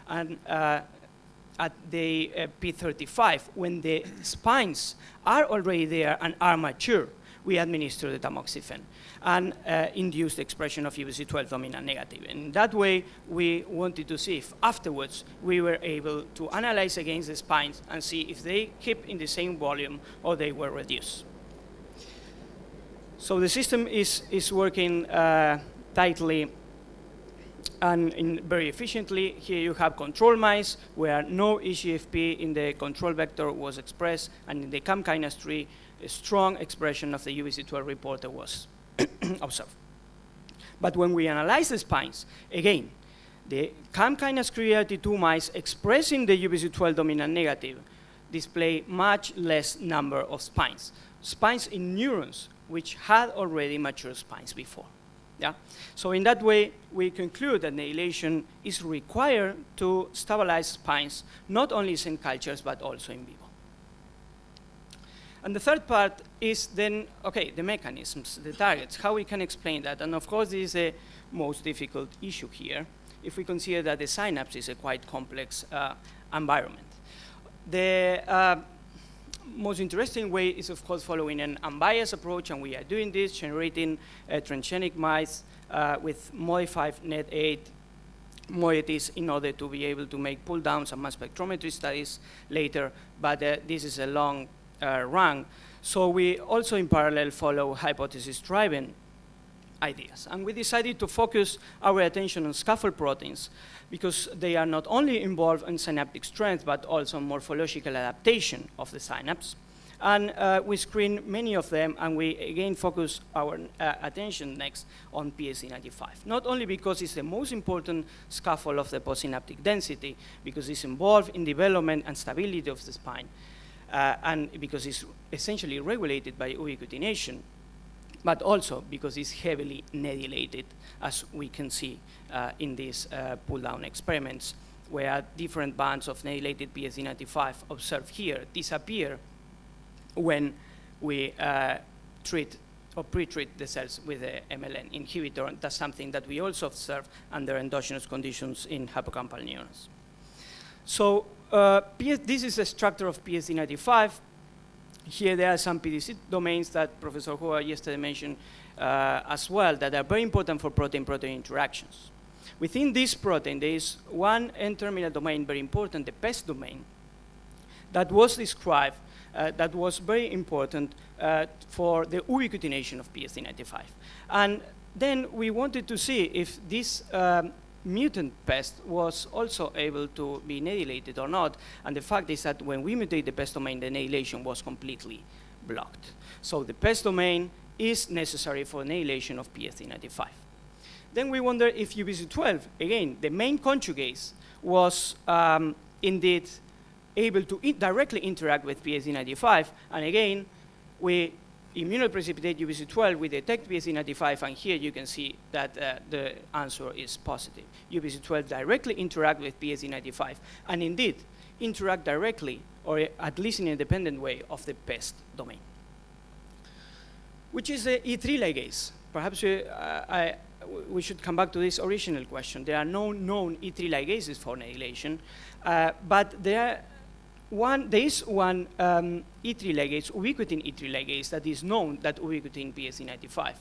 And at the P35, when the spines are already there and are mature, we administer the tamoxifen and induce the expression of UBC12 dominant negative. And that way, we wanted to see if afterwards we were able to analyze against the spines and see if they keep in the same volume or they were reduced. So the system is working tightly and very efficiently. Here you have control mice where no EGFP in the control vector was expressed, and in the CAM kinase tree, a strong expression of the UBC12 reporter was observed. But when we analyze the spines, again, the CAM kinase CRE32 mice expressing the UBC12 dominant negative display much less number of spines. Spines in neurons which had already mature spines before. Yeah? So in that way, we conclude that Nedilación is required to stabilize spines, not in cell cultures, but also in vivo. And the third part is then, okay, the mechanisms, the targets, how we can explain that. And of course, this is the most difficult issue here, if we consider that the synapse is a quite complex environment. The most interesting way is, of course, following an unbiased approach, and we are doing this, generating transgenic mice with modified NET8 moieties in order to be able to make pull downs and mass spectrometry studies later, but this is a long run. So we also in parallel follow hypothesis-driven ideas. And we decided to focus our attention on scaffold proteins because they are not only involved in synaptic strength, but also morphological adaptation of the synapse. And we screen many of them, and we again focus our attention next on PSD95. Not only because it's the most important scaffold of the postsynaptic density, because it's involved in development and stability of the spine, and because it's essentially regulated by ubiquitination, but also because it's heavily nedilated, as we can see in these pull-down experiments, where different bands of nedilated PSD95 observed here disappear when we treat or pre-treat the cells with the MLN inhibitor. And that's something that we also observe under endogenous conditions in hippocampal neurons. So this is the structure of PSD95. Here there are some PDC domains that Professor Hoa yesterday mentioned as well that are very important for protein-protein interactions. Within this protein, there is one N-terminal domain very important, the PES domain, that was described that was very important for the ubiquitination of PSD95. And then we wanted to see if this mutant pest was also able to be nedilated or not. And the fact is that when we mutate the pest domain, the nedilation was completely blocked. So the pest domain is necessary for nedilation of PSD95. Then we wonder if UBC12, again, the main conjugase, was indeed able to directly interact with PSD95. And again, we immunoprecipitate UBC12, we detect PSD95, and here you can see that the answer is positive. UBC12 directly interact with PSD95, and indeed interact directly, or at least in an independent way, of the PEST domain. Which is the E3 ligase? Perhaps we should come back to this original question. There are no known E3 ligases for nedilation, but there is one E3 ligase, ubiquitin E3 ligase, that is known that ubiquitin PSD95.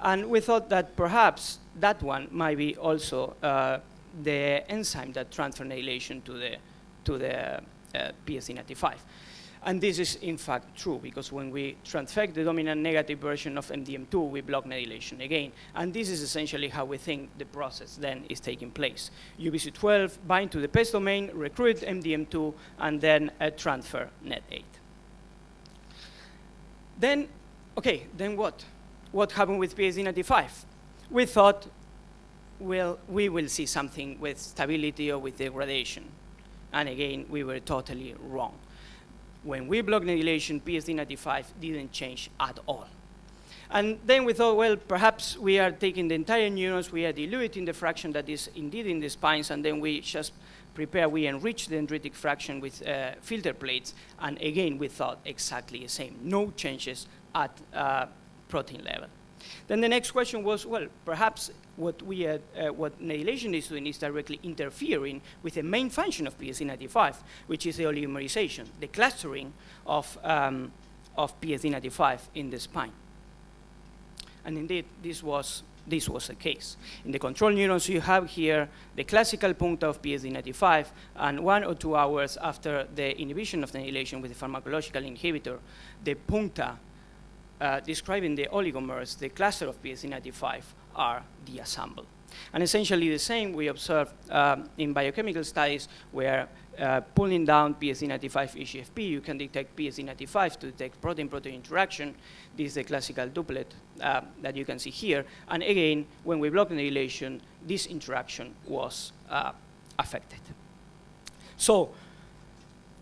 And we thought that perhaps that one might be also the enzyme that transfer nedilation to the PSD95. And this is in fact true, because when we transfect the dominant negative version of MDM2, we block nedilation again. And this is essentially how we think the process then is taking place. UBC12 bind to the PES domain, recruit MDM2, and then transfer NET8. Then, okay, then what? What happened with PSD95? We thought, well, we will see something with stability or with degradation. And again, we were totally wrong. When we blocked nedilation, PSD95 didn't change at all. And then we thought, well, perhaps we are taking the entire neurons, we are diluting the fraction that is indeed in the spines, and then we just we enrich the dendritic fraction with filter plates, and again, we thought exactly the same. No changes at protein level. Then the next question was, well, perhaps what Nedilación is doing is directly interfering with the main function of PSD95, which is the oligomerization, the clustering of PSD95 in the spine. And indeed, this was the case. In the control neurons, you have here the classical puncta of PSD95, and 1 or 2 hours after the inhibition of the Nedilación with the pharmacological inhibitor, the puncta describing the oligomers, the cluster of PSD95, are deassembled. And essentially the same we observed in biochemical studies where pulling down PSD95 EGFP, you can detect PSD95 to detect protein-protein interaction. This is the classical duplet that you can see here. And again, when we block the Nedilación, this interaction was affected. So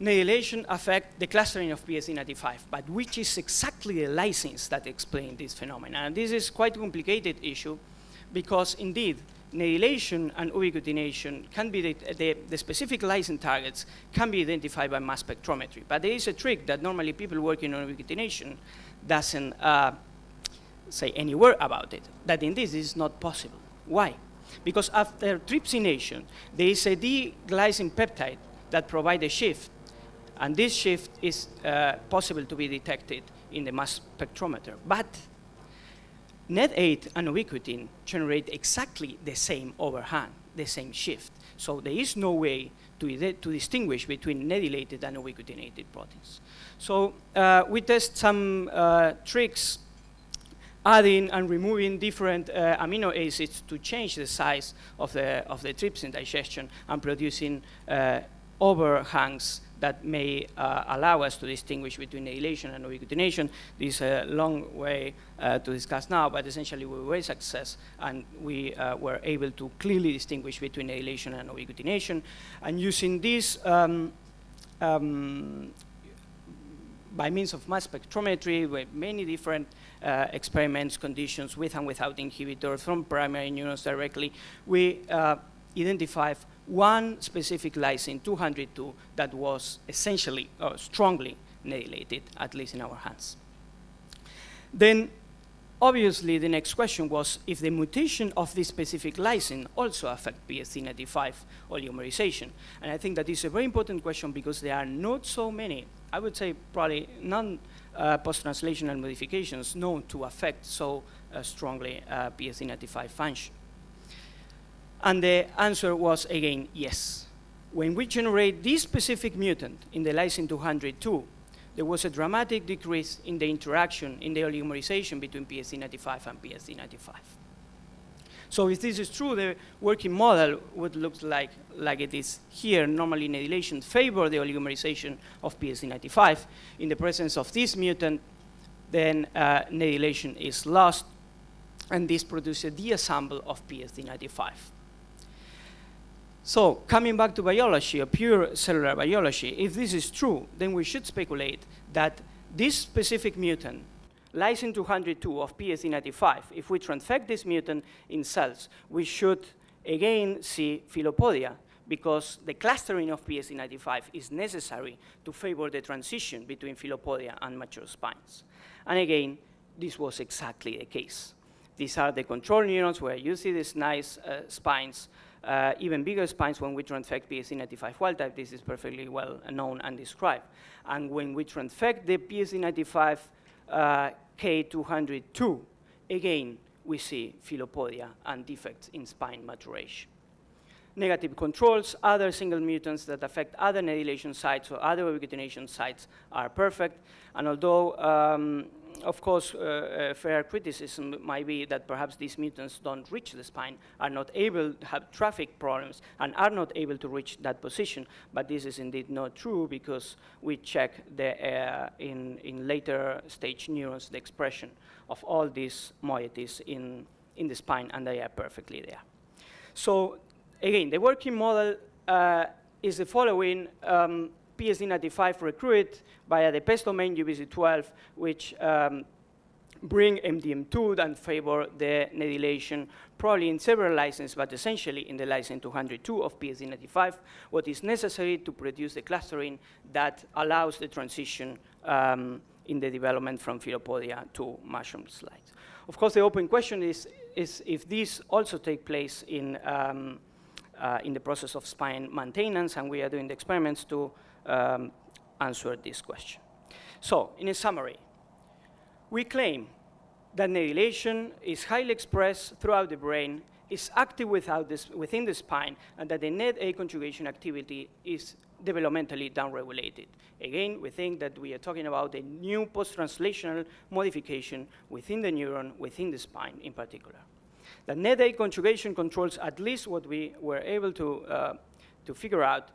Nedilación affects the clustering of PSD95, but which is exactly the license that explains this phenomenon? And this is quite a complicated issue because indeed, Nedilación and ubiquitination can be, the specific license targets can be identified by mass spectrometry. But there is a trick that normally people working on ubiquitination doesn't say anywhere about it, that in this is not possible. Why? Because after trypsination, there is a D-glycine peptide that provides a shift, and this shift is possible to be detected in the mass spectrometer. But NED8 and ubiquitin generate exactly the same overhang, the same shift. So there is no way to distinguish between nedilated and ubiquitinated proteins. So we test some tricks, adding and removing different amino acids to change the size of the trypsin digestion and producing overhangs that may allow us to distinguish between nedilación and ubiquitination. This is a long way to discuss now, but essentially we were a success, and we were able to clearly distinguish between nedilación and ubiquitination. And using this by means of mass spectrometry with many different experiments, conditions with and without inhibitors from primary neurons directly, we identified one specific lysine, 202, that was essentially strongly nedilated, at least in our hands. Then, obviously, the next question was if the mutation of this specific lysine also affects PSD95 oligomerization. And I think that is a very important question because there are not so many, I would say probably none post-translational modifications known to affect so strongly PSD95 function. And the answer was, again, yes. When we generate this specific mutant in the lysine 202, there was a dramatic decrease in the interaction, in the oligomerization between PSD95 and PSD95. So if this is true, the working model would look like it is here. Normally, nedilación favors the oligomerization of PSD95. In the presence of this mutant, then nedilación is lost, and this produces the assemble of PSD95. So coming back to biology, a pure cellular biology, if this is true, then we should speculate that this specific mutant, lysine 202 of PSD95, if we transfect this mutant in cells, we should again see philopodia, because the clustering of PSD95 is necessary to favor the transition between philopodia and mature spines. And again, this was exactly the case. These are the control neurons where you see these nice spines, even bigger spines when we transfect PSD95 wild type. This is perfectly well known and described. And when we transfect the PSD95 K202, again, we see philopodia and defects in spine maturation. Negative controls, other single mutants that affect other nedilación sites or other ubiquitination sites are perfect. And although, of course, fair criticism might be that perhaps these mutants don't reach the spine, are not able to have traffic problems, and are not able to reach that position. But this is indeed not true, because we check the, in later stage neurons the expression of all these moieties in the spine, and they are perfectly there. So again, the working model is the following. PSD95 recruited via the PES domain UBC12, which bring MDM2 and favor the nedilación, probably in several licenses, but essentially in the lysine 202 of PSD95, what is necessary to produce the clustering that allows the transition in the development from philopodia to mushroom slides. Of course, the open question is if these also take place in the process of spine maintenance, and we are doing the experiments to answer this question. So, in a summary, we claim that nedilación is highly expressed throughout the brain, is active within the spine, and that the NED-A conjugation activity is developmentally downregulated. Again, we think that we are talking about a new post-translational modification within the neuron, within the spine in particular. The NED-A conjugation controls at least what we were able to figure out,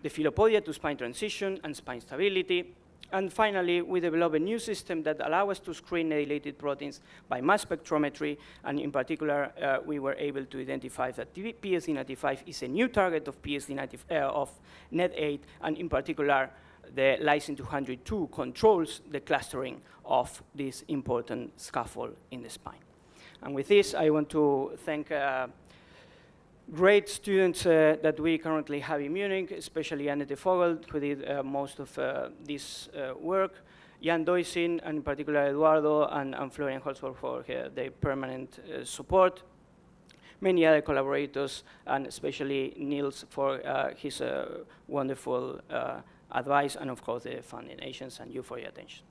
the philopodia to spine transition and spine stability. And finally, we developed a new system that allows us to screen nedilated proteins by mass spectrometry, and in particular, we were able to identify that PSD95 is a new target of of NED8, and in particular, the lysine 202 controls the clustering of this important scaffold in the spine. And with this, I want to thank great students that we currently have in Munich, especially Annette Vogel, who did most of this work, Jan Doisin, and in particular Eduardo and Florian Holzberg for their permanent support, many other collaborators, and especially Niels for his wonderful advice, and of course the funding agents, and you for your attention.